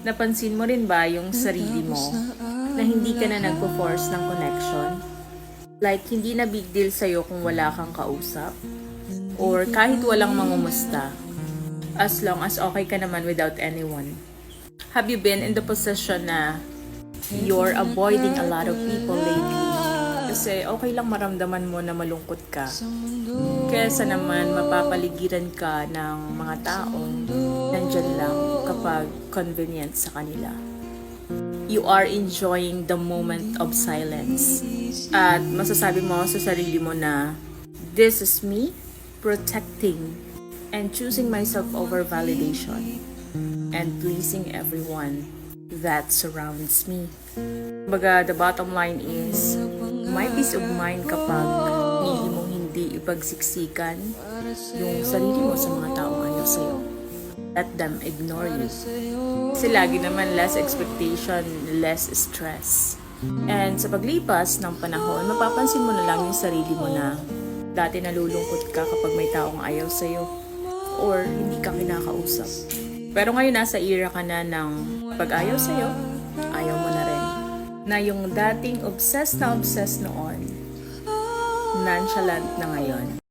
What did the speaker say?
Napansin mo rin ba yung sarili mo na hindi ka na nagpo-force ng connection? Like, hindi na big deal sa'yo kung wala kang kausap? Or kahit walang mangumusta? As long as okay ka naman without anyone. Have you been in the position na you're avoiding a lot of people lately? Kasi okay lang maramdaman mo na malungkot ka. Kesa naman mapapaligiran ka ng mga taong nandyan lang kapag convenient sa kanila. You are enjoying the moment of silence. At masasabi mo sa sarili mo na, this is me protecting and choosing myself over validation and pleasing everyone that surrounds me. Baga, the bottom line is, may peace of mind kapag hindi mo hindi ipagsiksikan yung sarili mo sa mga taong ayaw sa'yo. Let them ignore you. Kasi lagi naman less expectation, less stress. And sa paglipas ng panahon, mapapansin mo na lang yung sarili mo na dati nalulungkot ka kapag may taong ayaw sa'yo or hindi ka kinakausap. Pero ngayon nasa era ka na ng pag ayaw sa'yo, ayaw mo na rin. Na yung dating obsessed na obsessed noon, nonchalant na ngayon.